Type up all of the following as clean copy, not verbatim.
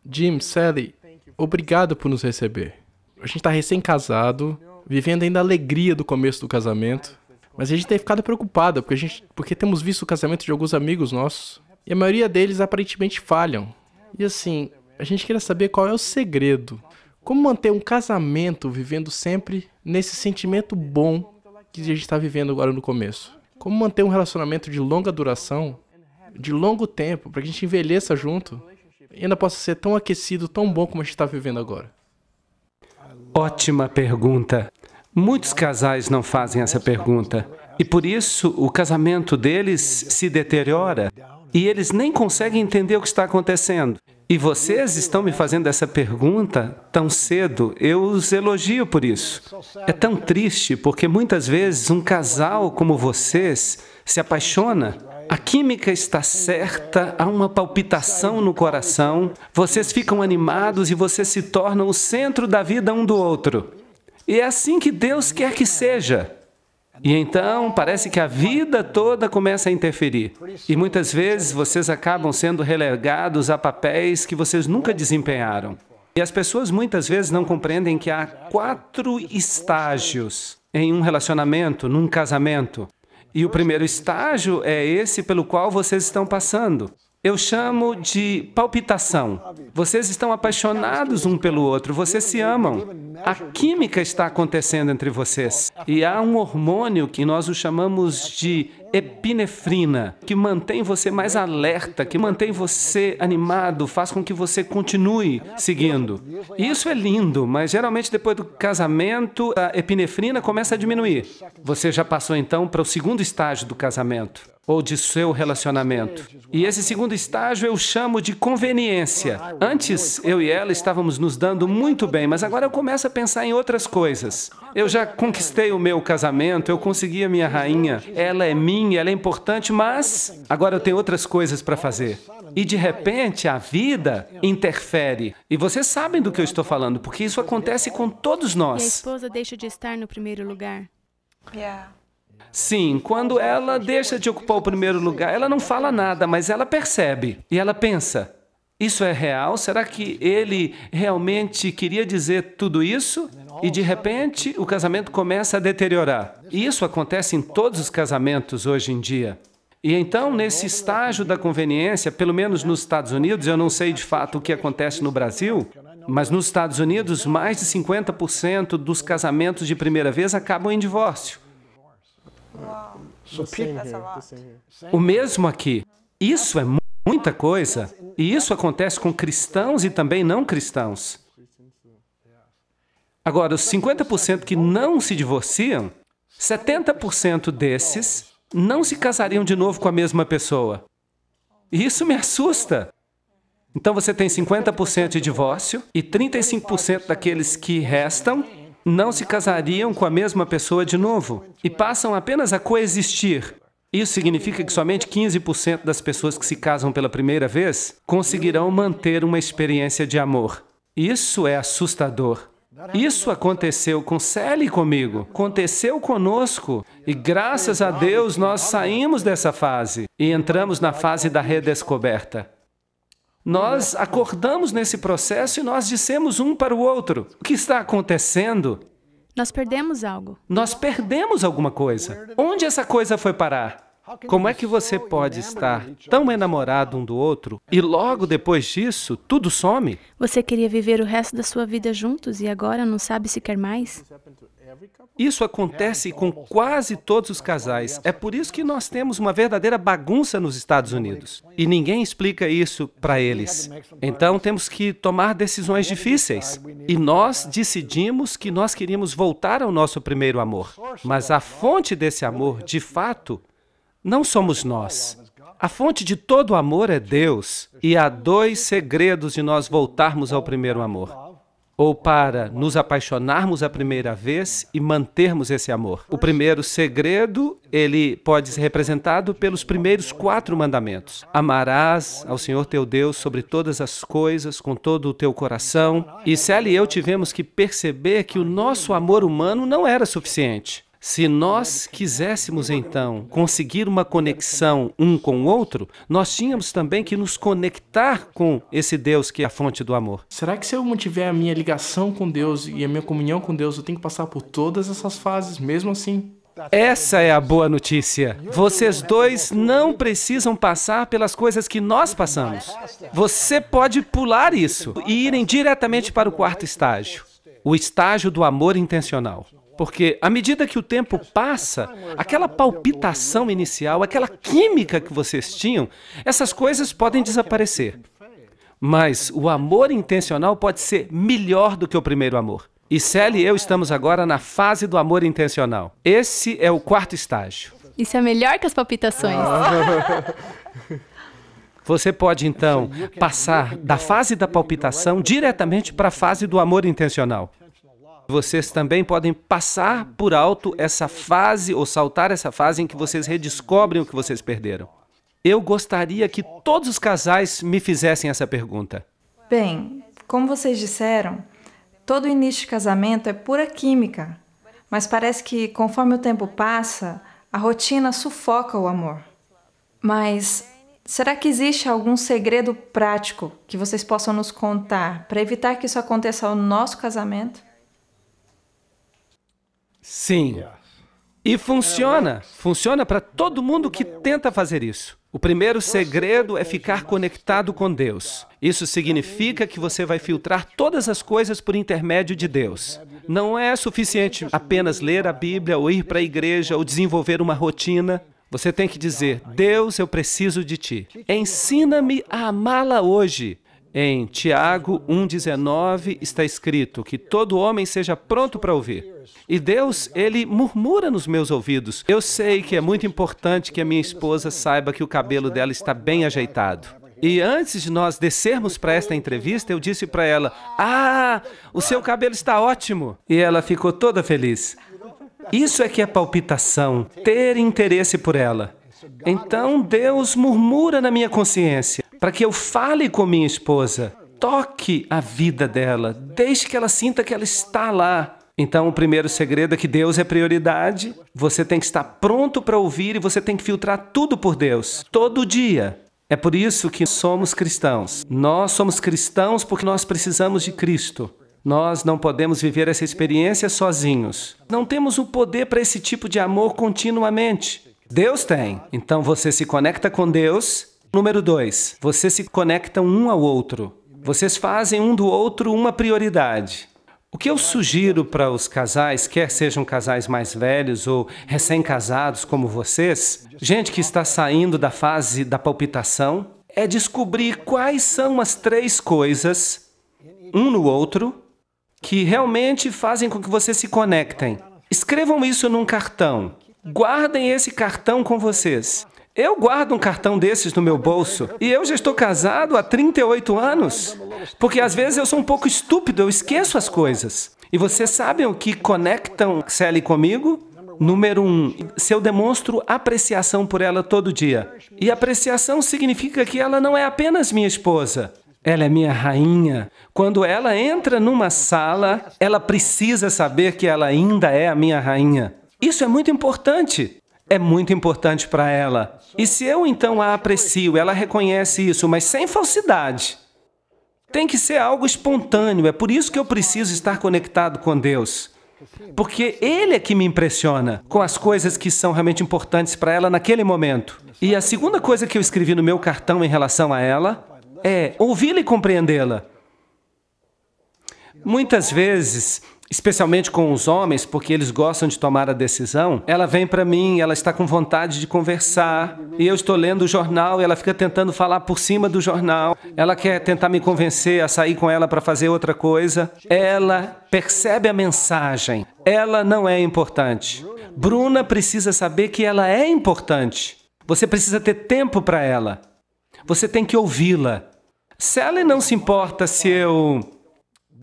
Jim, Sally, obrigado por nos receber. A gente está recém-casado, vivendo ainda a alegria do começo do casamento, mas a gente tem ficado preocupado porque temos visto o casamento de alguns amigos nossos e a maioria deles aparentemente falham. E assim, a gente queria saber qual é o segredo. Como manter um casamento vivendo sempre nesse sentimento bom que a gente está vivendo agora no começo? Como manter um relacionamento de longa duração, de longo tempo, para que a gente envelheça junto e ainda possa ser tão aquecido, tão bom como a gente está vivendo agora? Ótima pergunta. Muitos casais não fazem essa pergunta. E por isso o casamento deles se deteriora e eles nem conseguem entender o que está acontecendo. E vocês estão me fazendo essa pergunta tão cedo. Eu os elogio por isso. É tão triste porque muitas vezes um casal como vocês se apaixona. A química está certa, há uma palpitação no coração, vocês ficam animados e vocês se tornam o centro da vida um do outro. E é assim que Deus quer que seja. E então parece que a vida toda começa a interferir. E muitas vezes vocês acabam sendo relegados a papéis que vocês nunca desempenharam. E as pessoas muitas vezes não compreendem que há 4 estágios em um relacionamento, num casamento. E o primeiro estágio é esse pelo qual vocês estão passando. Eu chamo de palpitação. Vocês estão apaixonados um pelo outro, vocês se amam. A química está acontecendo entre vocês. E há um hormônio que nós o chamamos de epinefrina, que mantém você mais alerta, que mantém você animado, faz com que você continue seguindo. E isso é lindo, mas geralmente depois do casamento, a epinefrina começa a diminuir. Você já passou então para o segundo estágio do casamento, ou de seu relacionamento. E esse segundo estágio eu chamo de conveniência. Antes, eu e ela estávamos nos dando muito bem, mas agora eu começo a pensar em outras coisas. Eu já conquistei o meu casamento, eu consegui a minha rainha, ela é minha, ela é importante, mas agora eu tenho outras coisas para fazer. E de repente a vida interfere. E vocês sabem do que eu estou falando, porque isso acontece com todos E a nós. esposa deixa de estar no primeiro lugar. Sim, quando ela deixa de ocupar o primeiro lugar, ela não fala nada, mas ela percebe. E ela pensa, isso é real? Será que ele realmente queria dizer tudo isso? E de repente o casamento começa a deteriorar. E isso acontece em todos os casamentos hoje em dia. E então, nesse estágio da conveniência, pelo menos nos Estados Unidos, eu não sei de fato o que acontece no Brasil, mas nos Estados Unidos, mais de 50% dos casamentos de primeira vez acabam em divórcio. O mesmo aqui. Isso é muita coisa. E isso acontece com cristãos e também não cristãos. Agora, os 50% que não se divorciam, 70% desses não se casariam de novo com a mesma pessoa. E isso me assusta. Então você tem 50% de divórcio e 35% daqueles que restam não se casariam com a mesma pessoa de novo e passam apenas a coexistir. Isso significa que somente 15% das pessoas que se casam pela primeira vez conseguirão manter uma experiência de amor. Isso é assustador. Isso aconteceu com Sally e comigo, aconteceu conosco, e graças a Deus nós saímos dessa fase e entramos na fase da redescoberta. Nós acordamos nesse processo e nós dissemos um para o outro, o que está acontecendo? Nós perdemos algo. Nós perdemos alguma coisa. Onde essa coisa foi parar? Como é que você pode estar tão enamorado um do outro e logo depois disso, tudo some? Você queria viver o resto da sua vida juntos e agora não sabe se quer mais? Isso acontece com quase todos os casais. É por isso que nós temos uma verdadeira bagunça nos Estados Unidos. E ninguém explica isso para eles. Então temos que tomar decisões difíceis. E nós decidimos que nós queríamos voltar ao nosso primeiro amor. Mas a fonte desse amor, de fato, não somos nós. A fonte de todo amor é Deus. E há 2 segredos de nós voltarmos ao primeiro amor. Ou para nos apaixonarmos a primeira vez e mantermos esse amor. O primeiro segredo, ele pode ser representado pelos primeiros 4 mandamentos. Amarás ao Senhor teu Deus sobre todas as coisas, com todo o teu coração. E Sally e eu tivemos que perceber que o nosso amor humano não era suficiente. Se nós quiséssemos, então, conseguir uma conexão um com o outro, nós tínhamos também que nos conectar com esse Deus que é a fonte do amor. Será que se eu mantiver a minha ligação com Deus e a minha comunhão com Deus, eu tenho que passar por todas essas fases, mesmo assim? Essa é a boa notícia. Vocês dois não precisam passar pelas coisas que nós passamos. Você pode pular isso e irem diretamente para o quarto estágio, o estágio do amor intencional. Porque, à medida que o tempo passa, aquela palpitação inicial, aquela química que vocês tinham, essas coisas podem desaparecer. Mas o amor intencional pode ser melhor do que o primeiro amor. E Sally e eu estamos agora na fase do amor intencional. Esse é o quarto estágio. Isso é melhor que as palpitações. Você pode, então, passar da fase da palpitação diretamente para a fase do amor intencional. Vocês também podem passar por alto essa fase ou saltar essa fase em que vocês redescobrem o que vocês perderam. Eu gostaria que todos os casais me fizessem essa pergunta. Bem, como vocês disseram, todo início de casamento é pura química, mas parece que conforme o tempo passa, a rotina sufoca o amor. Mas será que existe algum segredo prático que vocês possam nos contar para evitar que isso aconteça no nosso casamento? Sim. E funciona. Funciona para todo mundo que tenta fazer isso. O primeiro segredo é ficar conectado com Deus. Isso significa que você vai filtrar todas as coisas por intermédio de Deus. Não é suficiente apenas ler a Bíblia, ou ir para a igreja, ou desenvolver uma rotina. Você tem que dizer, Deus, eu preciso de Ti. Ensina-me a amá-la hoje. Em Tiago 1,19 está escrito que todo homem seja pronto para ouvir. E Deus, Ele murmura nos meus ouvidos. Eu sei que é muito importante que a minha esposa saiba que o cabelo dela está bem ajeitado. E antes de nós descermos para esta entrevista, eu disse para ela, o seu cabelo está ótimo. E ela ficou toda feliz. Isso é que é palpitação, ter interesse por ela. Então Deus murmura na minha consciência, para que eu fale com minha esposa, toque a vida dela, deixe que ela sinta que ela está lá. Então o primeiro segredo é que Deus é prioridade, você tem que estar pronto para ouvir e você tem que filtrar tudo por Deus, todo dia. É por isso que somos cristãos. Nós somos cristãos porque nós precisamos de Cristo. Nós não podemos viver essa experiência sozinhos. Não temos o poder para esse tipo de amor continuamente. Deus tem. Então você se conecta com Deus. Número 2, você se conecta um ao outro. Vocês fazem um do outro uma prioridade. O que eu sugiro para os casais, quer sejam casais mais velhos ou recém-casados como vocês, gente que está saindo da fase da palpitação, é descobrir quais são as 3 coisas, um no outro, que realmente fazem com que vocês se conectem. Escrevam isso num cartão. Guardem esse cartão com vocês. Eu guardo um cartão desses no meu bolso e eu já estou casado há 38 anos, porque às vezes eu sou um pouco estúpido, eu esqueço as coisas. E vocês sabem o que conectam Sally comigo? Número 1, se eu demonstro apreciação por ela todo dia. E apreciação significa que ela não é apenas minha esposa, ela é minha rainha. Quando ela entra numa sala, ela precisa saber que ela ainda é a minha rainha. Isso é muito importante. É muito importante para ela. E se eu então a aprecio, ela reconhece isso, mas sem falsidade. Tem que ser algo espontâneo. É por isso que eu preciso estar conectado com Deus. Porque Ele é que me impressiona com as coisas que são realmente importantes para ela naquele momento. E a segunda coisa que eu escrevi no meu cartão em relação a ela é ouvi-la e compreendê-la. Muitas vezes, especialmente com os homens, porque eles gostam de tomar a decisão, ela vem para mim, ela está com vontade de conversar, e eu estou lendo o jornal, e ela fica tentando falar por cima do jornal, ela quer tentar me convencer a sair com ela para fazer outra coisa. Ela percebe a mensagem, ela não é importante. Bruna precisa saber que ela é importante. Você precisa ter tempo para ela. Você tem que ouvi-la. Sally não se importa se eu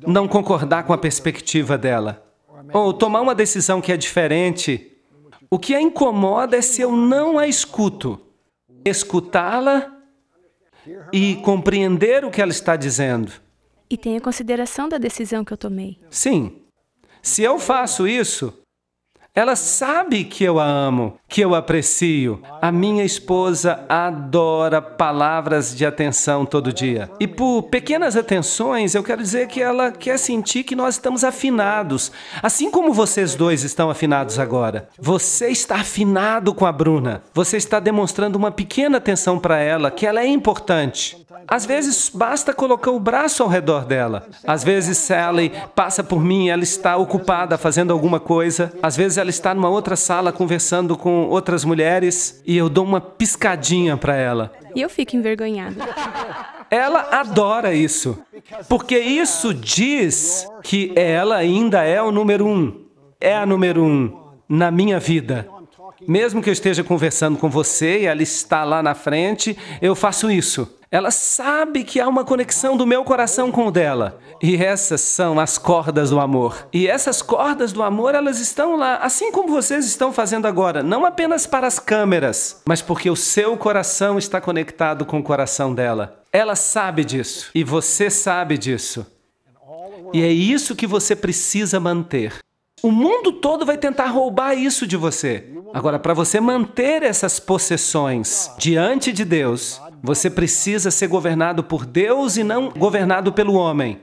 não concordar com a perspectiva dela, ou tomar uma decisão que é diferente. O que a incomoda é se eu não a escuto. Escutá-la e compreender o que ela está dizendo. E tenha consideração da decisão que eu tomei. Sim. Se eu faço isso, Ela sabe que eu a amo, que eu a aprecio. A minha esposa adora palavras de atenção todo dia. E por pequenas atenções, eu quero dizer que ela quer sentir que nós estamos afinados. Assim como vocês dois estão afinados agora. Você está afinado com a Bruna. Você está demonstrando uma pequena atenção para ela, que ela é importante. Às vezes, basta colocar o braço ao redor dela. Às vezes, Sally passa por mim e ela está ocupada fazendo alguma coisa. Às vezes, ela está numa outra sala conversando com outras mulheres e eu dou uma piscadinha para ela. E eu fico envergonhada. Ela adora isso, porque isso diz que ela ainda é o número 1. É a número 1 na minha vida. Mesmo que eu esteja conversando com você e ela está lá na frente, eu faço isso. Ela sabe que há uma conexão do meu coração com o dela. E essas são as cordas do amor. E essas cordas do amor, elas estão lá, assim como vocês estão fazendo agora. Não apenas para as câmeras, mas porque o seu coração está conectado com o coração dela. Ela sabe disso. E você sabe disso. E é isso que você precisa manter. O mundo todo vai tentar roubar isso de você. Agora, para você manter essas possessões diante de Deus, você precisa ser governado por Deus e não governado pelo homem.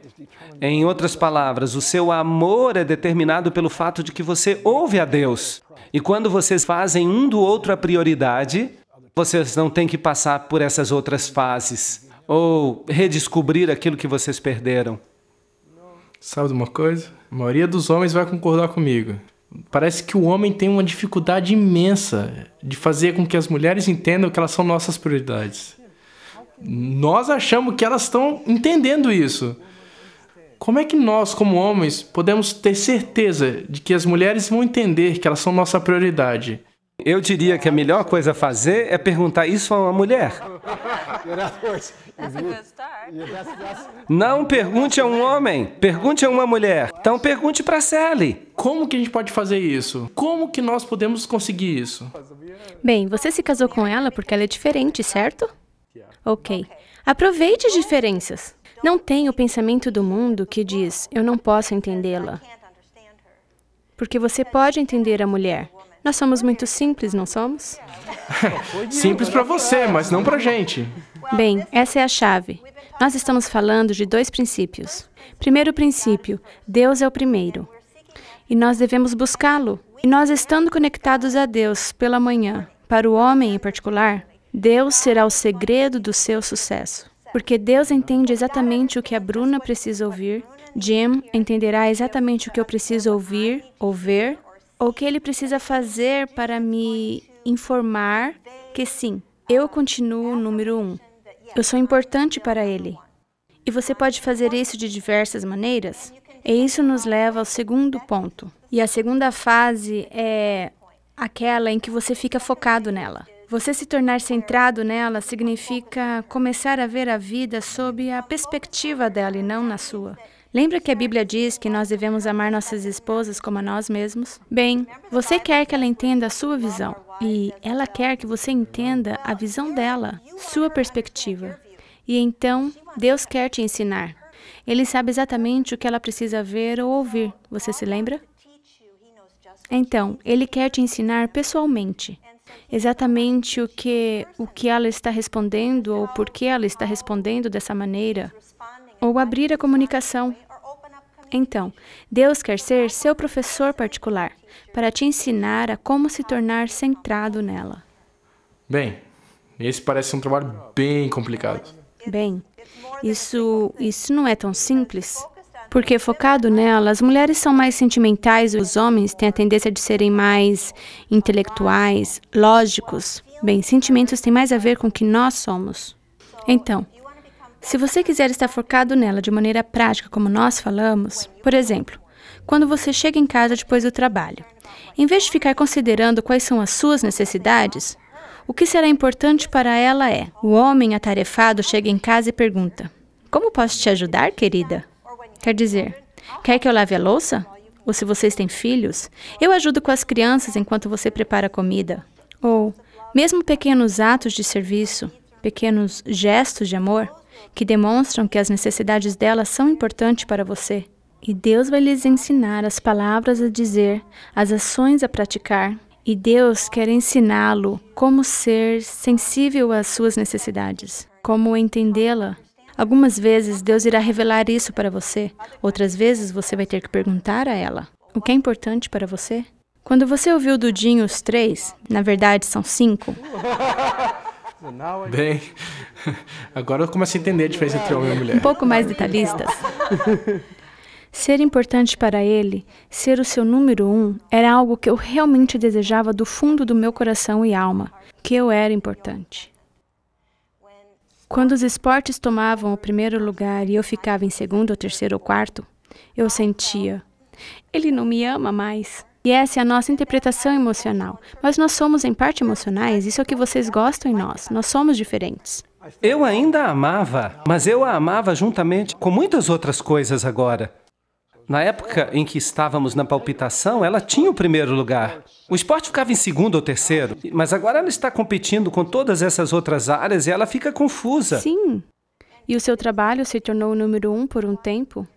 Em outras palavras, o seu amor é determinado pelo fato de que você ouve a Deus. E quando vocês fazem um do outro a prioridade, vocês não têm que passar por essas outras fases ou redescobrir aquilo que vocês perderam. Sabe de uma coisa? A maioria dos homens vai concordar comigo. Parece que o homem tem uma dificuldade imensa de fazer com que as mulheres entendam que elas são nossas prioridades. Nós achamos que elas estão entendendo isso. Como é que nós, como homens, podemos ter certeza de que as mulheres vão entender que elas são nossa prioridade? Eu diria que a melhor coisa a fazer é perguntar isso a uma mulher. Não pergunte a um homem, pergunte a uma mulher. Então pergunte para Sally. Como que a gente pode fazer isso? Como que nós podemos conseguir isso? Bem, você se casou com ela porque ela é diferente, certo? Ok. Aproveite as diferenças. Não tem o pensamento do mundo que diz, eu não posso entendê-la. Porque você pode entender a mulher. Nós somos muito simples, não somos? Simples para você, mas não para a gente. Bem, essa é a chave. Nós estamos falando de 2 princípios. Primeiro princípio, Deus é o primeiro. E nós devemos buscá-lo. E nós estando conectados a Deus pela manhã, para o homem em particular, Deus será o segredo do seu sucesso. Porque Deus entende exatamente o que a Bruna precisa ouvir, Jim entenderá exatamente o que eu preciso ouvir ou ver, ou o que ele precisa fazer para me informar que sim, eu continuo o número 1. Eu sou importante para ele. E você pode fazer isso de diversas maneiras. E isso nos leva ao segundo ponto. E a segunda fase é aquela em que você fica focado nela. Você se tornar centrado nela significa começar a ver a vida sob a perspectiva dela e não na sua. Lembra que a Bíblia diz que nós devemos amar nossas esposas como a nós mesmos? Bem, você quer que ela entenda a sua visão. E ela quer que você entenda a visão dela, sua perspectiva. E então, Deus quer te ensinar. Ele sabe exatamente o que ela precisa ver ou ouvir. Você se lembra? Então, Ele quer te ensinar pessoalmente. Exatamente o que ela está respondendo ou por que ela está respondendo dessa maneira. Ou abrir a comunicação. Então, Deus quer ser seu professor particular, para te ensinar a como se tornar centrado nela. Bem, esse parece um trabalho bem complicado. Bem, isso não é tão simples. Porque focado nela, as mulheres são mais sentimentais e os homens têm a tendência de serem mais intelectuais, lógicos. Bem, sentimentos têm mais a ver com o que nós somos. Então, se você quiser estar focado nela de maneira prática, como nós falamos, por exemplo, quando você chega em casa depois do trabalho, em vez de ficar considerando quais são as suas necessidades, o que será importante para ela é, o homem atarefado chega em casa e pergunta, como posso te ajudar, querida? Quer dizer, quer que eu lave a louça? Ou se vocês têm filhos, eu ajudo com as crianças enquanto você prepara a comida. Ou, mesmo pequenos atos de serviço, pequenos gestos de amor, que demonstram que as necessidades delas são importantes para você. E Deus vai lhes ensinar as palavras a dizer, as ações a praticar. E Deus quer ensiná-lo como ser sensível às suas necessidades, como entendê-la. Algumas vezes Deus irá revelar isso para você, outras vezes você vai ter que perguntar a ela. O que é importante para você? Quando você ouviu do Jim os 3, na verdade são 5. Bem, agora eu começo a entender a diferença entre homem e mulher. Um pouco mais detalhistas. Ser importante para ele, ser o seu número 1, era algo que eu realmente desejava do fundo do meu coração e alma, que eu era importante. Quando os esportes tomavam o primeiro lugar e eu ficava em segundo, ou terceiro ou quarto, eu sentia, ele não me ama mais. E essa é a nossa interpretação emocional. Mas nós somos em parte emocionais, isso é o que vocês gostam em nós. Nós somos diferentes. Eu ainda a amava, mas eu a amava juntamente com muitas outras coisas agora. Na época em que estávamos na palpitação, ela tinha o primeiro lugar. O esporte ficava em segundo ou terceiro, mas agora ela está competindo com todas essas outras áreas e ela fica confusa. Sim. E o seu trabalho se tornou o número 1 por um tempo?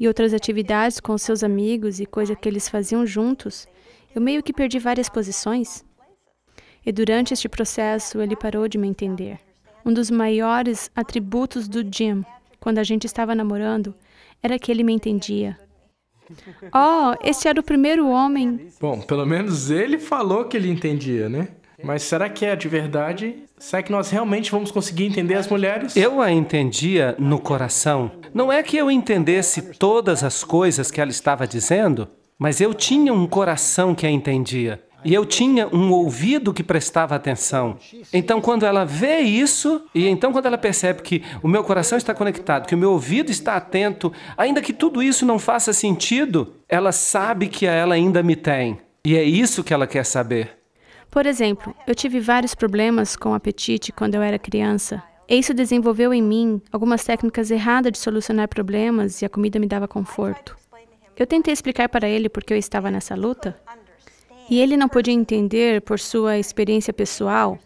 E outras atividades com seus amigos e coisas que eles faziam juntos, eu meio que perdi várias posições. E durante este processo, ele parou de me entender. Um dos maiores atributos do Jim, quando a gente estava namorando, era que ele me entendia. Oh, esse era o primeiro homem. Bom, pelo menos ele falou que ele entendia, né? Mas será que é de verdade? Será que nós realmente vamos conseguir entender as mulheres? Eu a entendia no coração. Não é que eu entendesse todas as coisas que ela estava dizendo, mas eu tinha um coração que a entendia. E eu tinha um ouvido que prestava atenção. Então, quando ela vê isso, e então quando ela percebe que o meu coração está conectado, que o meu ouvido está atento, ainda que tudo isso não faça sentido, ela sabe que ela ainda me tem. E é isso que ela quer saber. Por exemplo, eu tive vários problemas com apetite quando eu era criança. E isso desenvolveu em mim algumas técnicas erradas de solucionar problemas e a comida me dava conforto. Eu tentei explicar para ele por que eu estava nessa luta. E ele não podia entender por sua experiência pessoal,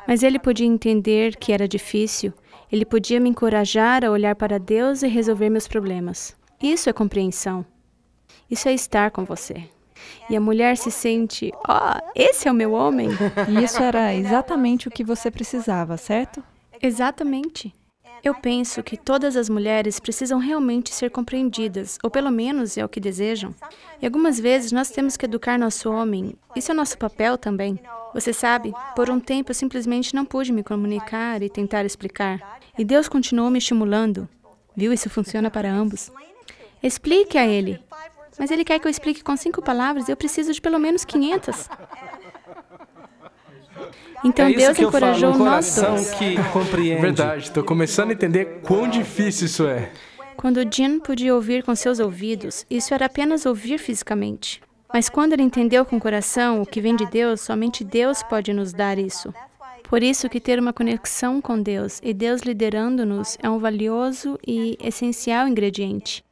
mas ele podia entender que era difícil. Ele podia me encorajar a olhar para Deus e resolver meus problemas. Isso é compreensão. Isso é estar com você. E a mulher se sente, esse é o meu homem. E isso era exatamente o que você precisava, certo? Exatamente. Eu penso que todas as mulheres precisam realmente ser compreendidas, ou pelo menos é o que desejam. E algumas vezes nós temos que educar nosso homem. Isso é nosso papel também. Você sabe, por um tempo eu simplesmente não pude me comunicar e tentar explicar. E Deus continuou me estimulando. Viu? Isso funciona para ambos. Explique a ele. Mas ele quer que eu explique com 5 palavras e eu preciso de pelo menos 500. Então Deus encorajou nós dois. Que compreende. Verdade, estou começando a entender quão difícil isso é. Quando Jim podia ouvir com seus ouvidos, isso era apenas ouvir fisicamente. Mas quando ele entendeu com o coração o que vem de Deus, somente Deus pode nos dar isso. Por isso que ter uma conexão com Deus e Deus liderando-nos é um valioso e essencial ingrediente.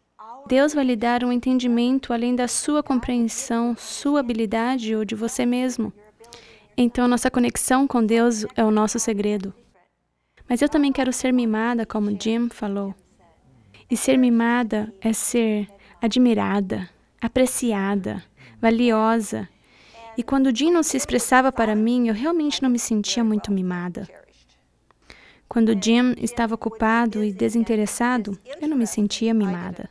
Deus vai lhe dar um entendimento além da sua compreensão, sua habilidade ou de você mesmo. Então, nossa conexão com Deus é o nosso segredo. Mas eu também quero ser mimada, como Jim falou. E ser mimada é ser admirada, apreciada, valiosa. E quando Jim não se expressava para mim, eu realmente não me sentia muito mimada. Quando Jim estava ocupado e desinteressado, eu não me sentia mimada.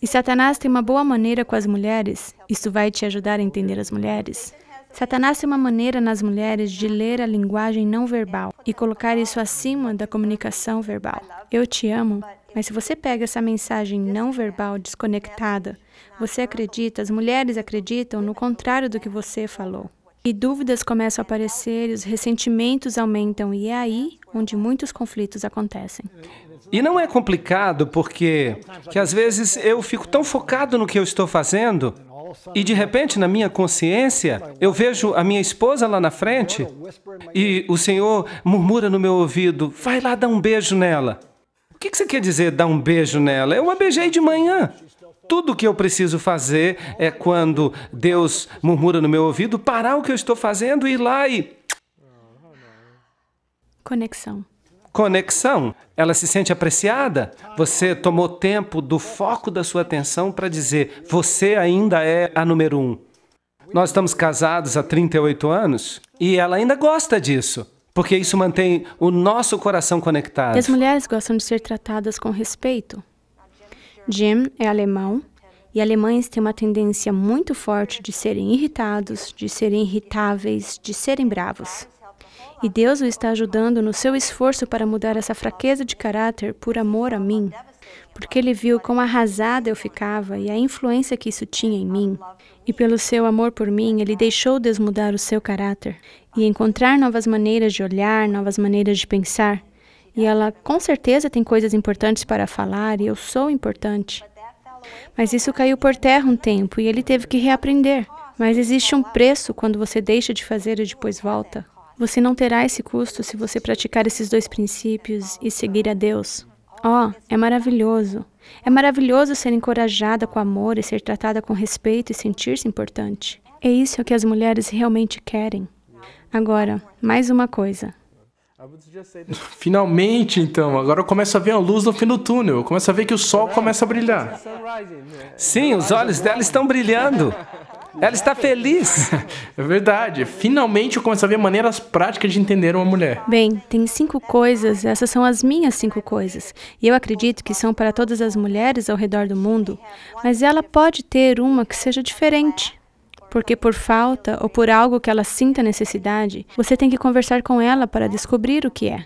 E Satanás tem uma boa maneira com as mulheres. Isso vai te ajudar a entender as mulheres. Satanás tem uma maneira nas mulheres de ler a linguagem não verbal e colocar isso acima da comunicação verbal. Eu te amo, mas se você pega essa mensagem não verbal desconectada, você acredita, as mulheres acreditam no contrário do que você falou. E dúvidas começam a aparecer, e os ressentimentos aumentam, e é aí onde muitos conflitos acontecem. E não é complicado porque às vezes eu fico tão focado no que eu estou fazendo e de repente na minha consciência eu vejo a minha esposa lá na frente e o Senhor murmura no meu ouvido, vai lá dar um beijo nela. O que você quer dizer dar um beijo nela? Eu a beijei de manhã. Tudo o que eu preciso fazer é quando Deus murmura no meu ouvido, parar o que eu estou fazendo e ir lá e... Conexão. conexão. Ela se sente apreciada. Você tomou tempo do foco da sua atenção para dizer, você ainda é a número 1. Nós estamos casados há 38 anos e ela ainda gosta disso, porque isso mantém o nosso coração conectado. E as mulheres gostam de ser tratadas com respeito. Jim é alemão e alemães têm uma tendência muito forte de serem irritados, de serem irritáveis, de serem bravos. E Deus o está ajudando no seu esforço para mudar essa fraqueza de caráter por amor a mim, porque Ele viu quão arrasada eu ficava e a influência que isso tinha em mim. E pelo seu amor por mim, Ele deixou Deus mudar o seu caráter e encontrar novas maneiras de olhar, novas maneiras de pensar. E ela, com certeza, tem coisas importantes para falar e eu sou importante. Mas isso caiu por terra um tempo e ele teve que reaprender. Mas existe um preço quando você deixa de fazer e depois volta. Você não terá esse custo se você praticar esses 2 princípios e seguir a Deus. É maravilhoso. É maravilhoso ser encorajada com amor e ser tratada com respeito e sentir-se importante. É isso que as mulheres realmente querem. Agora, mais uma coisa. Finalmente, então. Agora eu começo a ver a luz no fim do túnel. Eu começo a ver que o sol começa a brilhar. Sim, os olhos dela estão brilhando. Ela está feliz. É verdade. Finalmente eu começo a ver maneiras práticas de entender uma mulher. Bem, tem 5 coisas. Essas são as minhas 5 coisas. E eu acredito que são para todas as mulheres ao redor do mundo. Mas ela pode ter uma que seja diferente. Porque por falta ou por algo que ela sinta necessidade, você tem que conversar com ela para descobrir o que é.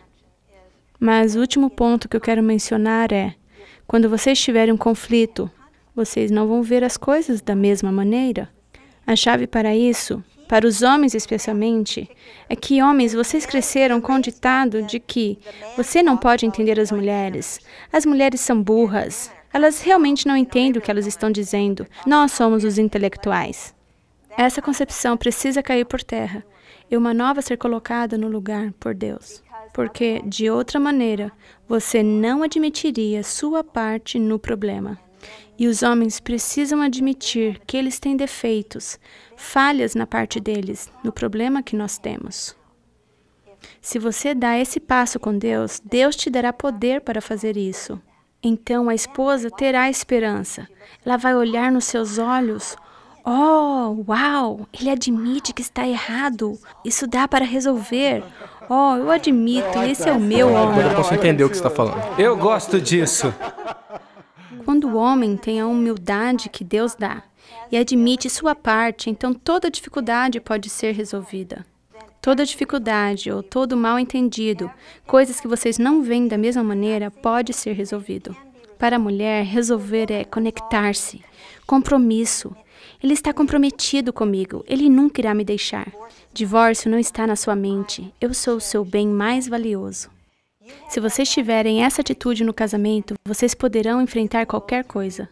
Mas o último ponto que eu quero mencionar é, quando vocês tiverem um conflito, vocês não vão ver as coisas da mesma maneira. A chave para isso, para os homens especialmente, é que, homens, vocês cresceram com o ditado de que você não pode entender as mulheres são burras, elas realmente não entendem o que elas estão dizendo, nós somos os intelectuais. Essa concepção precisa cair por terra e uma nova ser colocada no lugar por Deus. Porque, de outra maneira, você não admitiria sua parte no problema. E os homens precisam admitir que eles têm defeitos, falhas na parte deles, no problema que nós temos. Se você dá esse passo com Deus, Deus te dará poder para fazer isso. Então a esposa terá esperança. Ela vai olhar nos seus olhos. Uau! Ele admite que está errado. Isso dá para resolver. Eu admito, esse é o meu homem. Eu posso entender o que você está falando. Eu gosto disso. Quando o homem tem a humildade que Deus dá e admite sua parte, então toda dificuldade pode ser resolvida. Toda dificuldade ou todo mal-entendido, coisas que vocês não veem da mesma maneira, pode ser resolvido. Para a mulher, resolver é conectar-se, compromisso. Ele está comprometido comigo. Ele nunca irá me deixar. Divórcio não está na sua mente. Eu sou o seu bem mais valioso. Se vocês tiverem essa atitude no casamento, vocês poderão enfrentar qualquer coisa.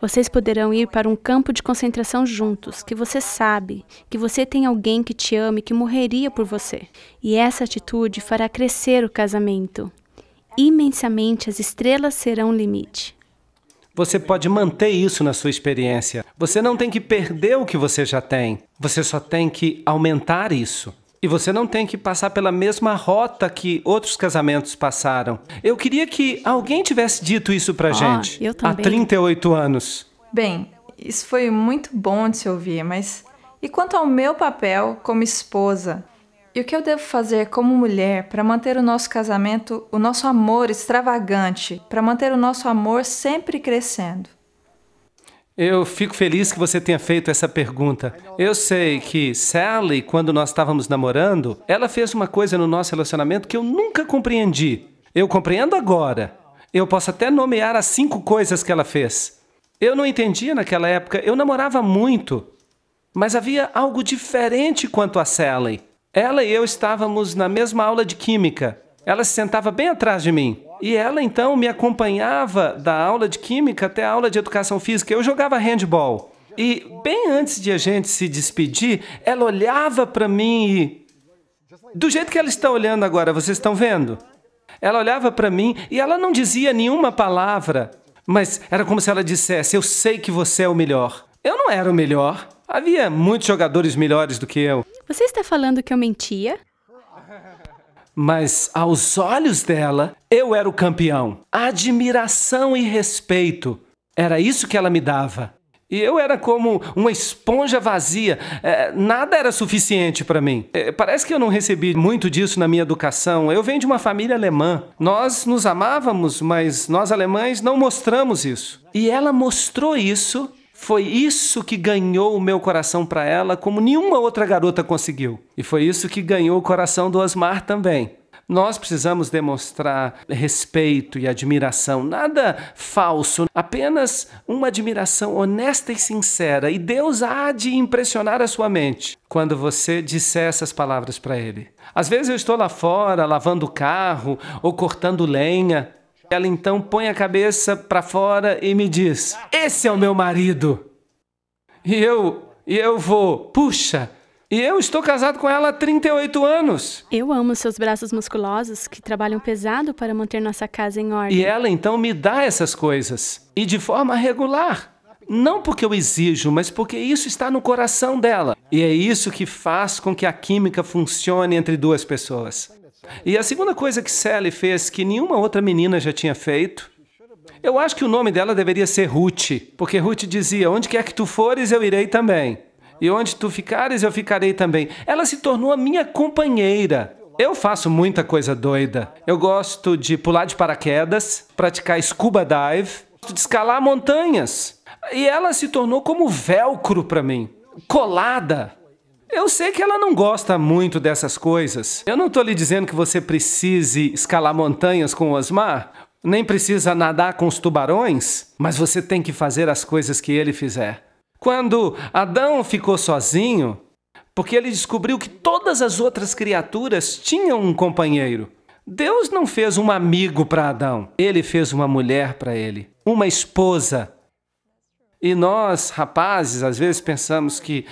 Vocês poderão ir para um campo de concentração juntos, que você sabe, que você tem alguém que te ama e que morreria por você. E essa atitude fará crescer o casamento. Imensamente, as estrelas serão o limite. Você pode manter isso na sua experiência. Você não tem que perder o que você já tem. Você só tem que aumentar isso. E você não tem que passar pela mesma rota que outros casamentos passaram. Eu queria que alguém tivesse dito isso pra gente. Eu também. Há 38 anos. Bem, isso foi muito bom de se ouvir, mas e quanto ao meu papel como esposa? E o que eu devo fazer como mulher para manter o nosso casamento, o nosso amor extravagante, para manter o nosso amor sempre crescendo? Eu fico feliz que você tenha feito essa pergunta. Eu sei que Sally, quando nós estávamos namorando, ela fez uma coisa no nosso relacionamento que eu nunca compreendi. Eu compreendo agora. Eu posso até nomear as 5 coisas que ela fez. Eu não entendia naquela época, eu namorava muito, mas havia algo diferente quanto a Sally. Ela e eu estávamos na mesma aula de química. Ela se sentava bem atrás de mim. E ela, então, me acompanhava da aula de química até a aula de educação física. Eu jogava handball. E, bem antes de a gente se despedir, ela olhava para mim e... Do jeito que ela está olhando agora, vocês estão vendo? Ela olhava para mim e ela não dizia nenhuma palavra. Mas era como se ela dissesse, eu sei que você é o melhor. Eu não era o melhor. Havia muitos jogadores melhores do que eu. Você está falando que eu mentia? Mas aos olhos dela, eu era o campeão. Admiração e respeito. Era isso que ela me dava. E eu era como uma esponja vazia. Nada era suficiente para mim. Parece que eu não recebi muito disso na minha educação. Eu venho de uma família alemã. Nós nos amávamos, mas nós alemães não mostramos isso. E ela mostrou isso. Foi isso que ganhou o meu coração para ela, como nenhuma outra garota conseguiu. E foi isso que ganhou o coração do Osmar também. Nós precisamos demonstrar respeito e admiração, nada falso, apenas uma admiração honesta e sincera. E Deus há de impressionar a sua mente quando você disser essas palavras para Ele. Às vezes eu estou lá fora, lavando o carro ou cortando lenha. Ela então põe a cabeça para fora e me diz: esse é o meu marido. E eu vou, puxa... E eu estou casado com ela há 38 anos. Eu amo seus braços musculosos que trabalham pesado para manter nossa casa em ordem. E ela então me dá essas coisas. E de forma regular. Não porque eu exijo, mas porque isso está no coração dela. E é isso que faz com que a química funcione entre duas pessoas. E a segunda coisa que Sally fez, que nenhuma outra menina já tinha feito, eu acho que o nome dela deveria ser Ruth. Porque Ruth dizia: onde quer que tu fores, eu irei também. E onde tu ficares, eu ficarei também. Ela se tornou a minha companheira. Eu faço muita coisa doida. Eu gosto de pular de paraquedas, praticar scuba dive, de escalar montanhas. E ela se tornou como velcro para mim, colada. Eu sei que ela não gosta muito dessas coisas. Eu não estou lhe dizendo que você precise escalar montanhas com o Osmar, nem precisa nadar com os tubarões, mas você tem que fazer as coisas que ele fizer. Quando Adão ficou sozinho, porque ele descobriu que todas as outras criaturas tinham um companheiro. Deus não fez um amigo para Adão, ele fez uma mulher para ele, uma esposa. E nós, rapazes, às vezes pensamos que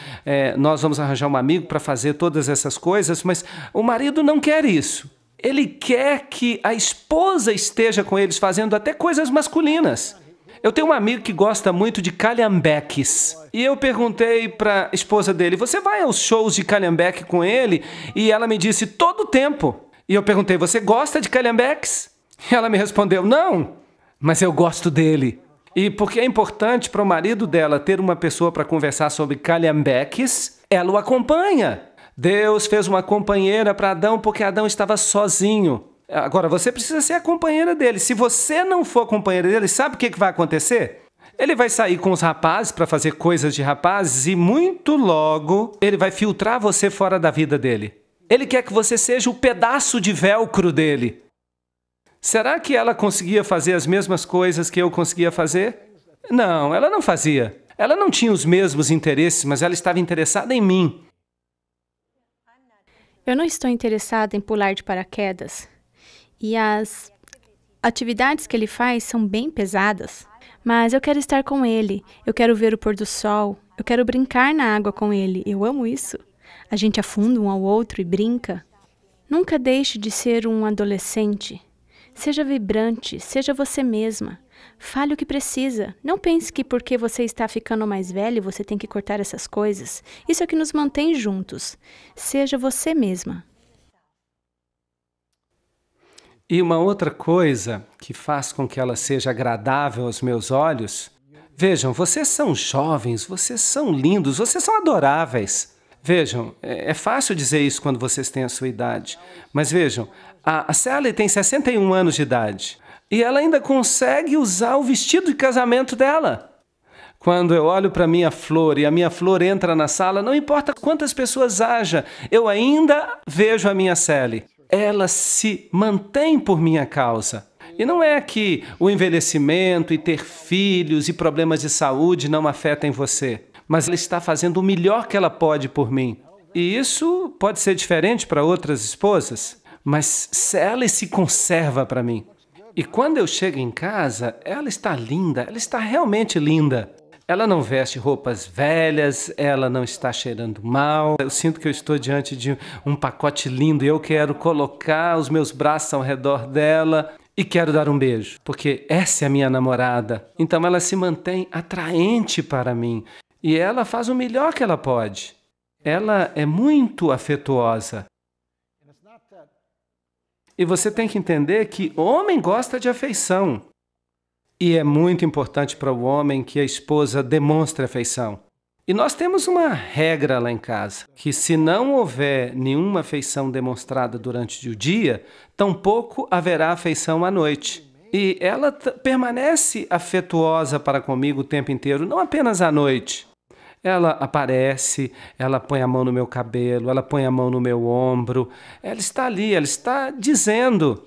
nós vamos arranjar um amigo para fazer todas essas coisas, mas o marido não quer isso. Ele quer que a esposa esteja com eles fazendo até coisas masculinas. Eu tenho um amigo que gosta muito de calhambeques. E eu perguntei para a esposa dele: você vai aos shows de calhambeque com ele? E ela me disse: todo tempo. E eu perguntei: você gosta de calhambeques? E ela me respondeu: não, mas eu gosto dele. E porque é importante para o marido dela ter uma pessoa para conversar sobre calhambeques, ela o acompanha. Deus fez uma companheira para Adão porque Adão estava sozinho. Agora, você precisa ser a companheira dele. Se você não for a companheira dele, sabe o que vai acontecer? Ele vai sair com os rapazes para fazer coisas de rapazes e muito logo ele vai filtrar você fora da vida dele. Ele quer que você seja o pedaço de velcro dele. Será que ela conseguia fazer as mesmas coisas que eu conseguia fazer? Não, ela não fazia. Ela não tinha os mesmos interesses, mas ela estava interessada em mim. Eu não estou interessada em pular de paraquedas. E as atividades que ele faz são bem pesadas. Mas eu quero estar com ele, eu quero ver o pôr do sol, eu quero brincar na água com ele. Eu amo isso. A gente afunda um ao outro e brinca. Nunca deixe de ser um adolescente. Seja vibrante, seja você mesma. Fale o que precisa. Não pense que porque você está ficando mais velho, você tem que cortar essas coisas. Isso é o que nos mantém juntos. Seja você mesma. E uma outra coisa que faz com que ela seja agradável aos meus olhos... Vejam, vocês são jovens, vocês são lindos, vocês são adoráveis. Vejam, é fácil dizer isso quando vocês têm a sua idade. Mas vejam, a Sally tem 61 anos de idade. E ela ainda consegue usar o vestido de casamento dela. Quando eu olho para a minha flor e a minha flor entra na sala, não importa quantas pessoas haja, eu ainda vejo a minha Sally. Ela se mantém por minha causa. E não é que o envelhecimento e ter filhos e problemas de saúde não afetem você, mas ela está fazendo o melhor que ela pode por mim. E isso pode ser diferente para outras esposas, mas Sally se conserva para mim. E quando eu chego em casa, ela está linda, ela está realmente linda. Ela não veste roupas velhas, ela não está cheirando mal. Eu sinto que eu estou diante de um pacote lindo e eu quero colocar os meus braços ao redor dela e quero dar um beijo, porque essa é a minha namorada. Então ela se mantém atraente para mim e ela faz o melhor que ela pode. Ela é muito afetuosa. E você tem que entender que homem gosta de afeição. E é muito importante para o homem que a esposa demonstre afeição. E nós temos uma regra lá em casa, que se não houver nenhuma afeição demonstrada durante o dia, tampouco haverá afeição à noite. E ela permanece afetuosa para comigo o tempo inteiro, não apenas à noite. Ela aparece, ela põe a mão no meu cabelo, ela põe a mão no meu ombro. Ela está ali, ela está dizendo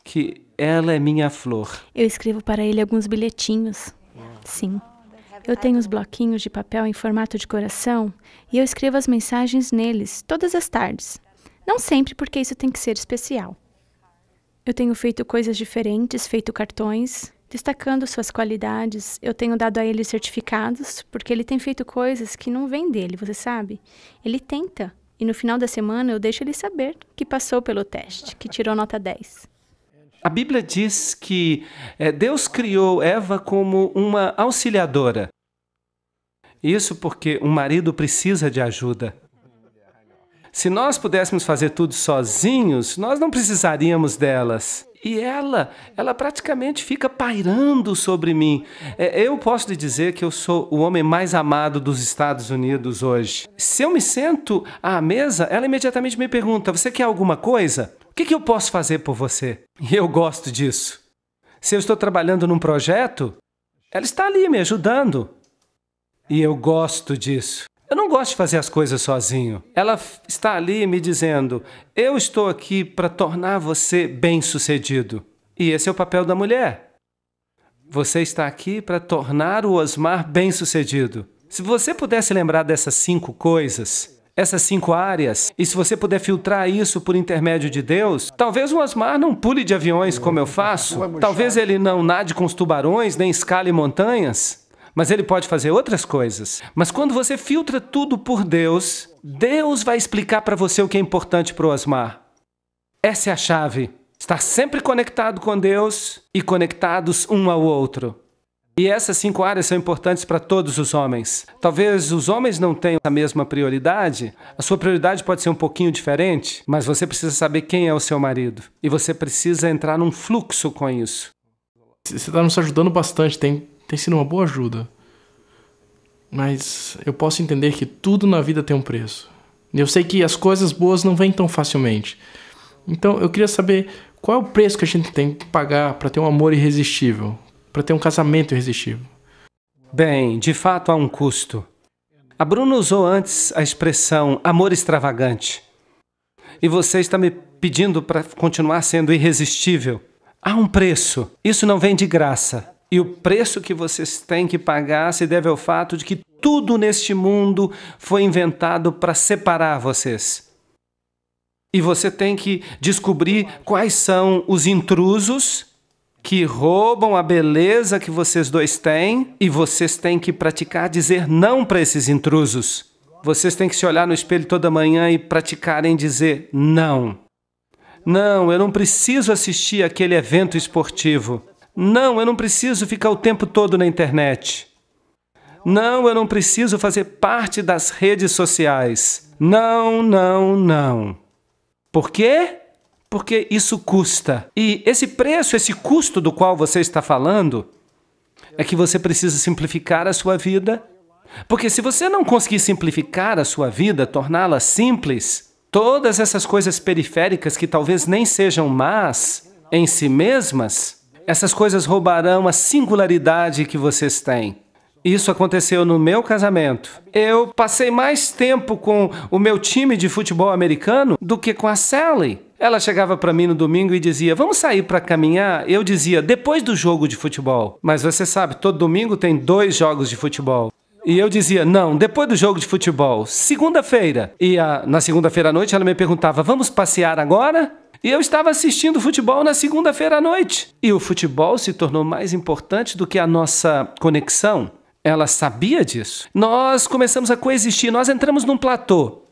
que ela é minha flor. Eu escrevo para ele alguns bilhetinhos. Sim. Eu tenho os bloquinhos de papel em formato de coração e eu escrevo as mensagens neles todas as tardes. Não sempre, porque isso tem que ser especial. Eu tenho feito coisas diferentes, feito cartões, destacando suas qualidades. Eu tenho dado a ele certificados, porque ele tem feito coisas que não vêm dele, você sabe? Ele tenta. E no final da semana eu deixo ele saber que passou pelo teste, que tirou nota 10. A Bíblia diz que Deus criou Eva como uma auxiliadora. Isso porque um marido precisa de ajuda. Se nós pudéssemos fazer tudo sozinhos, nós não precisaríamos delas. E ela praticamente fica pairando sobre mim. Eu posso lhe dizer que eu sou o homem mais amado dos Estados Unidos hoje. Se eu me sento à mesa, ela imediatamente me pergunta, você quer alguma coisa? O que eu posso fazer por você? E eu gosto disso. Se eu estou trabalhando num projeto, ela está ali me ajudando. E eu gosto disso. Eu não gosto de fazer as coisas sozinho. Ela está ali me dizendo, eu estou aqui para tornar você bem-sucedido. E esse é o papel da mulher. Você está aqui para tornar o Osmar bem-sucedido. Se você pudesse lembrar dessas 5 coisas, essas 5 áreas, e se você puder filtrar isso por intermédio de Deus, talvez o Osmar não pule de aviões como eu faço, talvez ele não nade com os tubarões, nem escale montanhas, mas ele pode fazer outras coisas. Mas quando você filtra tudo por Deus, Deus vai explicar para você o que é importante para o Osmar. Essa é a chave. Estar sempre conectado com Deus e conectados um ao outro. E essas 5 áreas são importantes para todos os homens. Talvez os homens não tenham a mesma prioridade. A sua prioridade pode ser um pouquinho diferente, mas você precisa saber quem é o seu marido. E você precisa entrar num fluxo com isso. Você está nos ajudando bastante, tem sido uma boa ajuda. Mas eu posso entender que tudo na vida tem um preço. E eu sei que as coisas boas não vêm tão facilmente. Então eu queria saber qual é o preço que a gente tem que pagar para ter um amor irresistível, para ter um casamento irresistível. Bem, de fato há um custo. A Bruna usou antes a expressão amor extravagante. E você está me pedindo para continuar sendo irresistível. Há um preço. Isso não vem de graça. E o preço que vocês têm que pagar se deve ao fato de que tudo neste mundo foi inventado para separar vocês. E você tem que descobrir quais são os intrusos que roubam a beleza que vocês dois têm, e vocês têm que praticar dizer não para esses intrusos. Vocês têm que se olhar no espelho toda manhã e praticarem dizer não. Não, eu não preciso assistir aquele evento esportivo. Não, eu não preciso ficar o tempo todo na internet. Não, eu não preciso fazer parte das redes sociais. Não, não, não. Por quê? Porque isso custa. E esse preço, esse custo do qual você está falando, é que você precisa simplificar a sua vida. Porque se você não conseguir simplificar a sua vida, torná-la simples, todas essas coisas periféricas que talvez nem sejam más em si mesmas, essas coisas roubarão a singularidade que vocês têm. Isso aconteceu no meu casamento. Eu passei mais tempo com o meu time de futebol americano do que com a Sally. Ela chegava para mim no domingo e dizia, vamos sair para caminhar? Eu dizia, depois do jogo de futebol. Mas você sabe, todo domingo tem 2 jogos de futebol. E eu dizia, não, depois do jogo de futebol, segunda-feira. E na segunda-feira à noite ela me perguntava, vamos passear agora? E eu estava assistindo futebol na segunda-feira à noite. E o futebol se tornou mais importante do que a nossa conexão. Ela sabia disso. Nós começamos a coexistir, nós entramos num platô.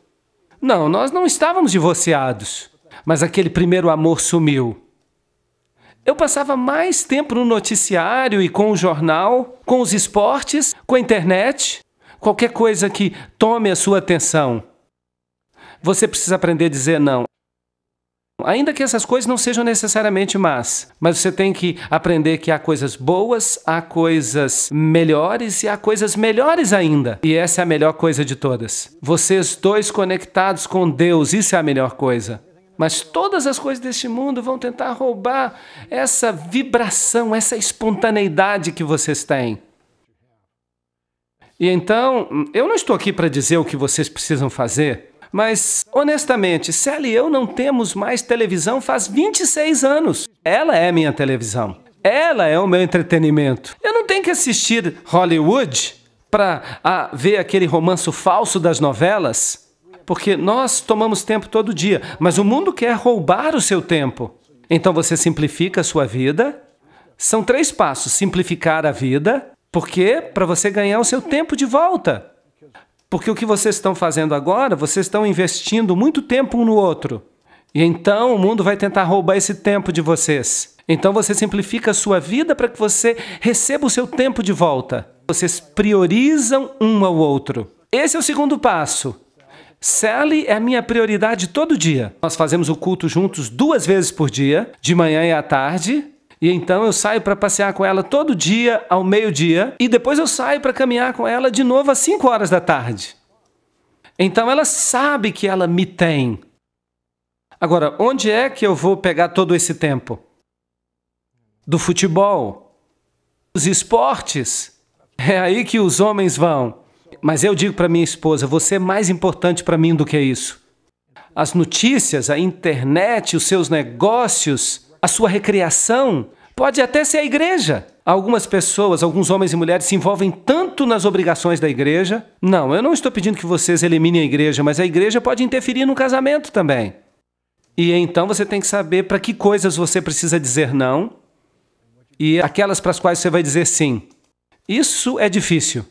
Não, nós não estávamos divorciados, mas aquele primeiro amor sumiu. Eu passava mais tempo no noticiário e com o jornal, com os esportes, com a internet, qualquer coisa que tome a sua atenção. Você precisa aprender a dizer não. Ainda que essas coisas não sejam necessariamente más, mas você tem que aprender que há coisas boas, há coisas melhores e há coisas melhores ainda. E essa é a melhor coisa de todas. Vocês dois conectados com Deus, isso é a melhor coisa. Mas todas as coisas deste mundo vão tentar roubar essa vibração, essa espontaneidade que vocês têm. E então, eu não estou aqui para dizer o que vocês precisam fazer, mas, honestamente, Sally e eu não temos mais televisão faz 26 anos. Ela é minha televisão. Ela é o meu entretenimento. Eu não tenho que assistir Hollywood para ver aquele romance falso das novelas, porque nós tomamos tempo todo dia, mas o mundo quer roubar o seu tempo. Então você simplifica a sua vida. São 3 passos. Simplificar a vida. Por quê? Para você ganhar o seu tempo de volta. Porque o que vocês estão fazendo agora, vocês estão investindo muito tempo um no outro. E então o mundo vai tentar roubar esse tempo de vocês. Então você simplifica a sua vida para que você receba o seu tempo de volta. Vocês priorizam um ao outro. Esse é o segundo passo. Sally é a minha prioridade todo dia. Nós fazemos o culto juntos 2 vezes por dia, de manhã e à tarde. E então eu saio para passear com ela todo dia ao meio-dia. E depois eu saio para caminhar com ela de novo às 5 horas da tarde. Então ela sabe que ela me tem. Agora, onde é que eu vou pegar todo esse tempo? Do futebol, dos esportes. É aí que os homens vão. Mas eu digo para minha esposa, você é mais importante para mim do que isso. As notícias, a internet, os seus negócios, a sua recreação, pode até ser a igreja. Algumas pessoas, alguns homens e mulheres se envolvem tanto nas obrigações da igreja. Não, eu não estou pedindo que vocês eliminem a igreja, mas a igreja pode interferir no casamento também. E então você tem que saber para que coisas você precisa dizer não e aquelas para as quais você vai dizer sim. Isso é difícil.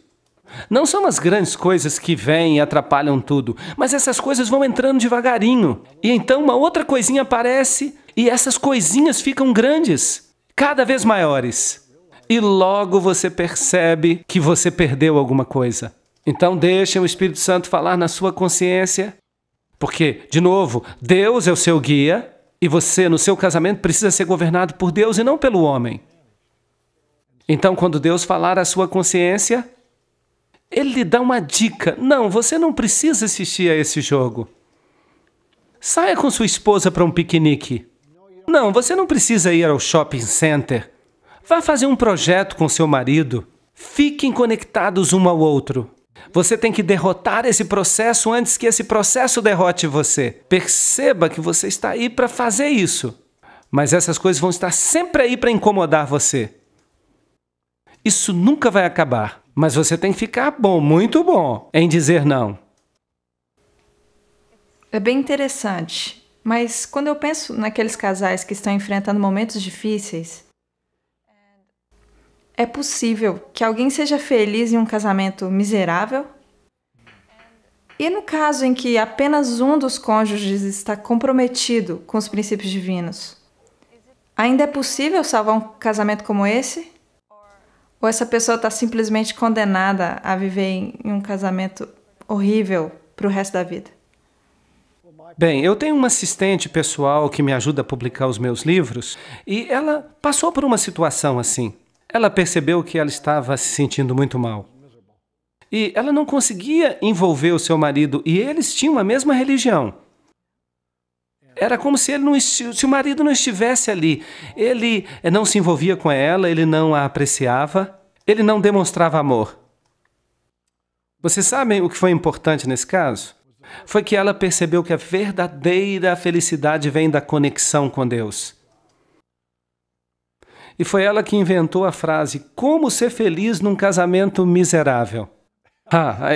Não são as grandes coisas que vêm e atrapalham tudo, mas essas coisas vão entrando devagarinho. E então uma outra coisinha aparece e essas coisinhas ficam grandes, cada vez maiores. E logo você percebe que você perdeu alguma coisa. Então deixe o Espírito Santo falar na sua consciência, porque, de novo, Deus é o seu guia e você, no seu casamento, precisa ser governado por Deus e não pelo homem. Então, quando Deus falar à sua consciência, Ele lhe dá uma dica. Não, você não precisa assistir a esse jogo. Saia com sua esposa para um piquenique. Não, você não precisa ir ao shopping center. Vá fazer um projeto com seu marido. Fiquem conectados um ao outro. Você tem que derrotar esse processo antes que esse processo derrote você. Perceba que você está aí para fazer isso. Mas essas coisas vão estar sempre aí para incomodar você. Isso nunca vai acabar. Mas você tem que ficar bom, muito bom, em dizer não. É bem interessante. Mas quando eu penso naqueles casais que estão enfrentando momentos difíceis, é possível que alguém seja feliz em um casamento miserável? E no caso em que apenas um dos cônjuges está comprometido com os princípios divinos, ainda é possível salvar um casamento como esse? Ou essa pessoa está simplesmente condenada a viver em um casamento horrível para o resto da vida? Bem, eu tenho uma assistente pessoal que me ajuda a publicar os meus livros e ela passou por uma situação assim. Ela percebeu que ela estava se sentindo muito mal. E ela não conseguia envolver o seu marido e eles tinham a mesma religião. Era como se o marido não estivesse ali. Ele não se envolvia com ela, ele não a apreciava, ele não demonstrava amor. Vocês sabem o que foi importante nesse caso? Foi que ela percebeu que a verdadeira felicidade vem da conexão com Deus. E foi ela que inventou a frase, como ser feliz num casamento miserável.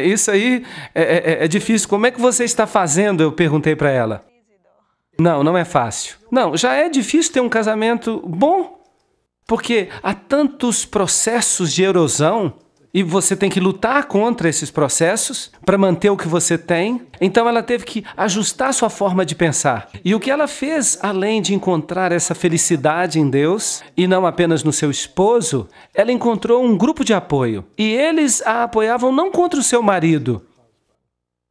Isso aí é difícil. Como é que você está fazendo? Eu perguntei para ela. Não, não é fácil. Não, já é difícil ter um casamento bom, porque há tantos processos de erosão e você tem que lutar contra esses processos para manter o que você tem. Então ela teve que ajustar sua forma de pensar. E o que ela fez, além de encontrar essa felicidade em Deus, e não apenas no seu esposo, ela encontrou um grupo de apoio. E eles a apoiavam não contra o seu marido,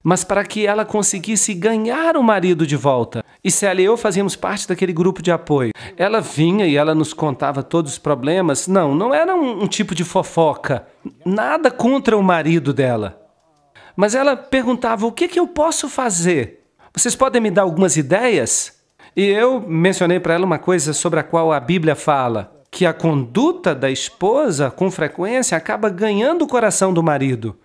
mas para que ela conseguisse ganhar o marido de volta. E Célia e eu fazíamos parte daquele grupo de apoio. Ela vinha e ela nos contava todos os problemas. Não era um tipo de fofoca. Nada contra o marido dela. Mas ela perguntava, o que eu posso fazer? Vocês podem me dar algumas ideias? E eu mencionei para ela uma coisa sobre a qual a Bíblia fala, que a conduta da esposa, com frequência, acaba ganhando o coração do marido.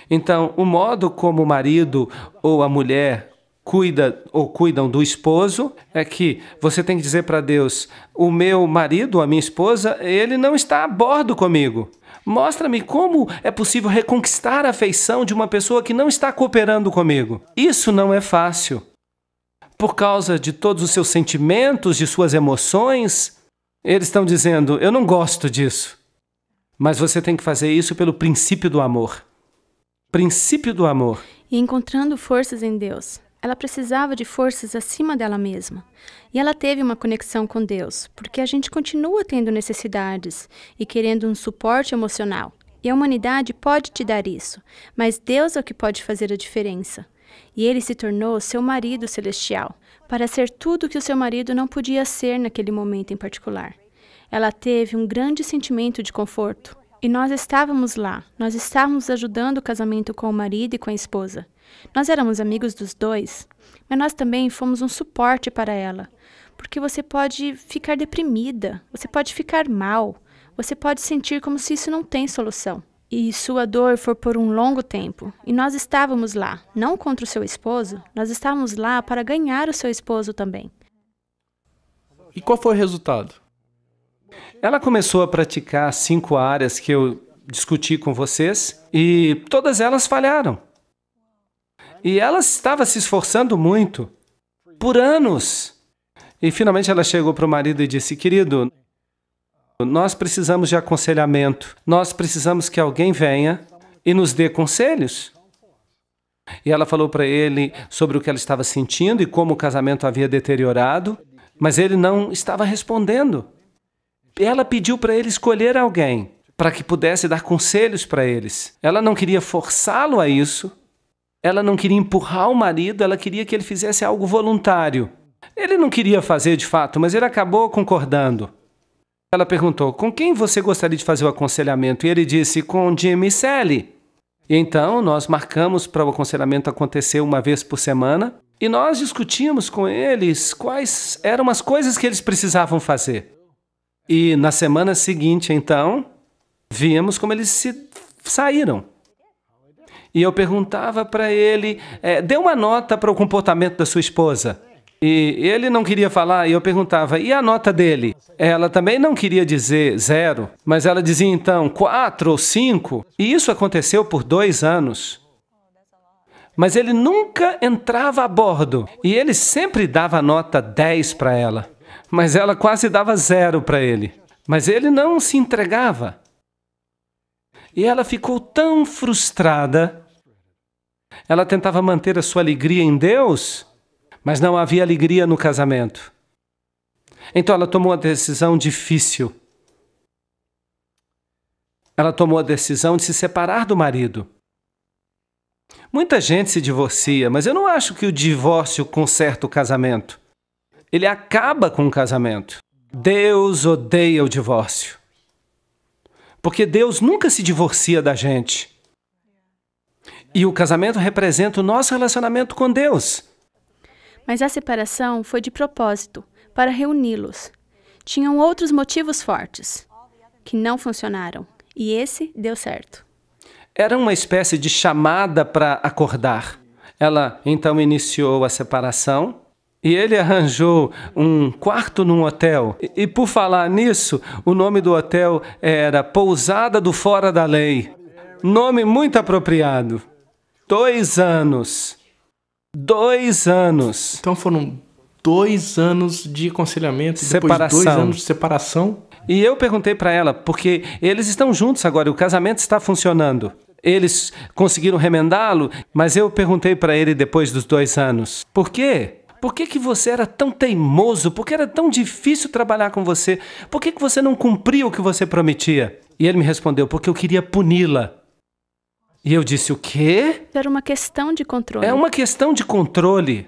Então, o modo como o marido ou a mulher cuidam do esposo é que você tem que dizer para Deus, o meu marido, a minha esposa, ele não está a bordo comigo. Mostra-me como é possível reconquistar a afeição de uma pessoa que não está cooperando comigo. Isso não é fácil. Por causa de todos os seus sentimentos, de suas emoções, eles estão dizendo, eu não gosto disso. Mas você tem que fazer isso pelo princípio do amor. Princípio do amor. E encontrando forças em Deus. Ela precisava de forças acima dela mesma. E ela teve uma conexão com Deus, porque a gente continua tendo necessidades e querendo um suporte emocional. E a humanidade pode te dar isso, mas Deus é o que pode fazer a diferença. E ele se tornou seu marido celestial, para ser tudo que o seu marido não podia ser naquele momento em particular. Ela teve um grande sentimento de conforto. E nós estávamos lá, nós estávamos ajudando o casamento com o marido e com a esposa. Nós éramos amigos dos dois, mas nós também fomos um suporte para ela. Porque você pode ficar deprimida, você pode ficar mal, você pode sentir como se isso não tem solução. E sua dor for por um longo tempo. E nós estávamos lá, não contra o seu esposo, nós estávamos lá para ganhar o seu esposo também. E qual foi o resultado? Ela começou a praticar 5 áreas que eu discuti com vocês e todas elas falharam. E ela estava se esforçando muito, por anos. E finalmente ela chegou para o marido e disse, querido, nós precisamos de aconselhamento. Nós precisamos que alguém venha e nos dê conselhos. E ela falou para ele sobre o que ela estava sentindo e como o casamento havia deteriorado, mas ele não estava respondendo. Ela pediu para ele escolher alguém para que pudesse dar conselhos para eles. Ela não queria forçá-lo a isso. Ela não queria empurrar o marido, ela queria que ele fizesse algo voluntário. Ele não queria fazer de fato, mas ele acabou concordando. Ela perguntou, com quem você gostaria de fazer o aconselhamento? E ele disse, com Jimmy e Sally. E então nós marcamos para o aconselhamento acontecer uma vez por semana e nós discutimos com eles quais eram as coisas que eles precisavam fazer. E na semana seguinte, então, víamos como eles se saíram. E eu perguntava para ele, dê uma nota para o comportamento da sua esposa. E ele não queria falar, e eu perguntava, e a nota dele? Ela também não queria dizer 0, mas ela dizia então 4 ou 5. E isso aconteceu por 2 anos. Mas ele nunca entrava a bordo, e ele sempre dava nota 10 para ela. Mas ela quase dava 0 para ele. Mas ele não se entregava. E ela ficou tão frustrada. Ela tentava manter a sua alegria em Deus, mas não havia alegria no casamento. Então ela tomou uma decisão difícil. Ela tomou a decisão de se separar do marido. Muita gente se divorcia, mas eu não acho que o divórcio conserta o casamento. Ele acaba com o casamento. Deus odeia o divórcio. Porque Deus nunca se divorcia da gente. E o casamento representa o nosso relacionamento com Deus. Mas a separação foi de propósito, para reuni-los. Tinham outros motivos fortes, que não funcionaram. E esse deu certo. Era uma espécie de chamada para acordar. Ela então iniciou a separação. E ele arranjou um quarto num hotel. E por falar nisso, o nome do hotel era Pousada do Fora da Lei. Nome muito apropriado. 2 anos. 2 anos. Então foram 2 anos de aconselhamento, separação. Depois 2 anos de separação. E eu perguntei para ela, porque eles estão juntos agora, o casamento está funcionando. Eles conseguiram remendá-lo, mas eu perguntei para ele depois dos 2 anos. Por quê? Por que você era tão teimoso? Por que era tão difícil trabalhar com você? Por que você não cumpria o que você prometia? E ele me respondeu, porque eu queria puni-la. E eu disse, o quê? Era uma questão de controle. É uma questão de controle.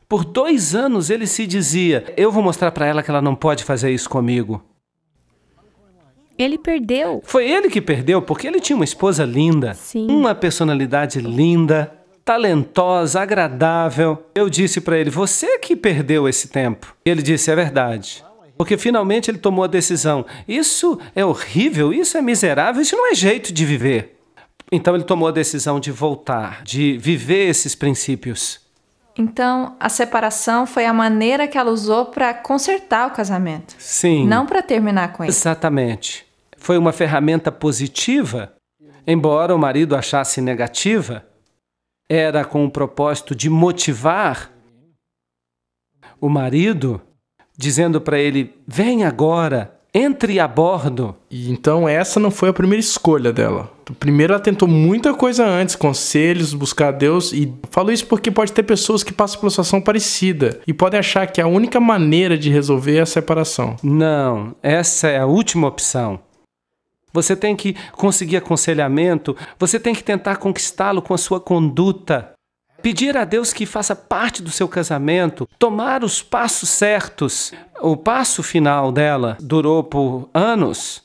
Por 2 anos ele se dizia, eu vou mostrar para ela que ela não pode fazer isso comigo. Ele perdeu. Foi ele que perdeu, porque ele tinha uma esposa linda, Sim. uma personalidade linda, talentosa, agradável. Eu disse para ele, você que perdeu esse tempo. Ele disse, é verdade. Porque finalmente ele tomou a decisão. Isso é horrível, isso é miserável, isso não é jeito de viver. Então ele tomou a decisão de voltar, de viver esses princípios. Então, a separação foi a maneira que ela usou para consertar o casamento. Sim. Não para terminar com ele. Exatamente. Foi uma ferramenta positiva, embora o marido achasse negativa, era com o propósito de motivar o marido, dizendo para ele, vem agora, entre a bordo. E então essa não foi a primeira escolha dela. Primeiro ela tentou muita coisa antes, conselhos, buscar a Deus. E falo isso porque pode ter pessoas que passam por uma situação parecida e podem achar que a única maneira de resolver é a separação. Não, essa é a última opção. Você tem que conseguir aconselhamento, você tem que tentar conquistá-lo com a sua conduta. Pedir a Deus que faça parte do seu casamento, tomar os passos certos. O passo final dela durou por anos.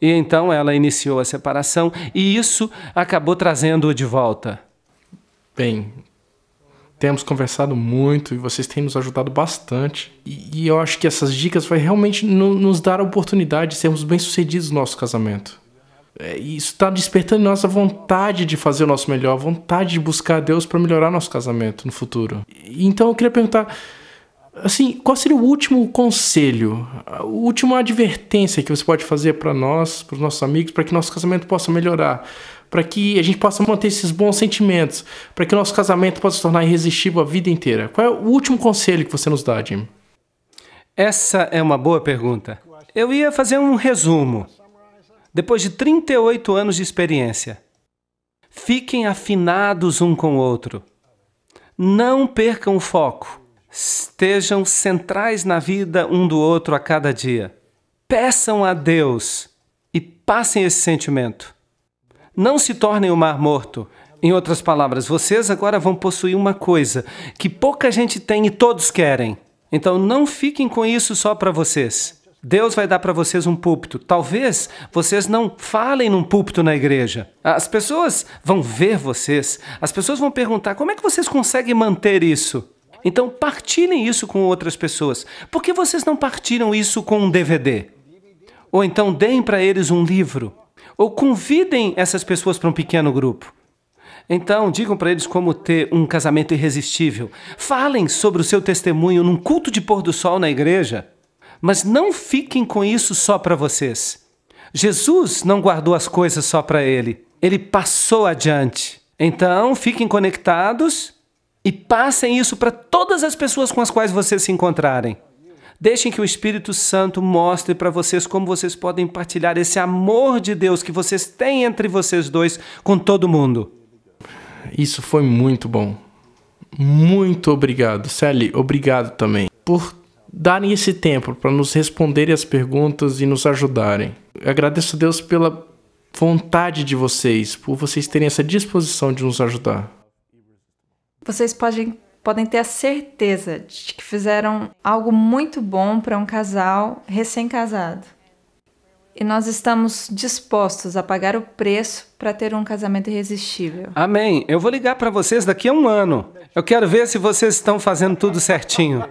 E então ela iniciou a separação e isso acabou trazendo-o de volta. Bem, temos conversado muito e vocês têm nos ajudado bastante. E eu acho que essas dicas vai realmente nos dar a oportunidade de sermos bem-sucedidos no nosso casamento. Isso está despertando em nós a vontade de fazer o nosso melhor, a vontade de buscar a Deus para melhorar nosso casamento no futuro. Então eu queria perguntar, assim, qual seria o último conselho, a última advertência que você pode fazer para nós, para os nossos amigos, para que nosso casamento possa melhorar, para que a gente possa manter esses bons sentimentos, para que nosso casamento possa se tornar irresistível a vida inteira? Qual é o último conselho que você nos dá, Jim? Essa é uma boa pergunta. Eu ia fazer um resumo. Depois de 38 anos de experiência, fiquem afinados um com o outro. Não percam o foco. Estejam centrais na vida um do outro a cada dia. Peçam a Deus e passem esse sentimento. Não se tornem um mar morto. Em outras palavras, vocês agora vão possuir uma coisa que pouca gente tem e todos querem. Então não fiquem com isso só para vocês. Deus vai dar para vocês um púlpito. Talvez vocês não falem num púlpito na igreja. As pessoas vão ver vocês. As pessoas vão perguntar, como é que vocês conseguem manter isso? Então partilhem isso com outras pessoas. Por que vocês não partilham isso com um DVD? Ou então deem para eles um livro. Ou convidem essas pessoas para um pequeno grupo. Então, digam para eles como ter um casamento irresistível. Falem sobre o seu testemunho num culto de pôr do sol na igreja. Mas não fiquem com isso só para vocês. Jesus não guardou as coisas só para ele. Ele passou adiante. Então, fiquem conectados e passem isso para todas as pessoas com as quais vocês se encontrarem. Deixem que o Espírito Santo mostre para vocês como vocês podem partilhar esse amor de Deus que vocês têm entre vocês dois com todo mundo. Isso foi muito bom. Muito obrigado. Sally, obrigado também por darem esse tempo para nos responderem as perguntas e nos ajudarem. Eu agradeço a Deus pela vontade de vocês, por vocês terem essa disposição de nos ajudar. Vocês podem ter a certeza de que fizeram algo muito bom para um casal recém-casado. E nós estamos dispostos a pagar o preço para ter um casamento irresistível. Amém. Eu vou ligar para vocês daqui a 1 ano. Eu quero ver se vocês estão fazendo tudo certinho.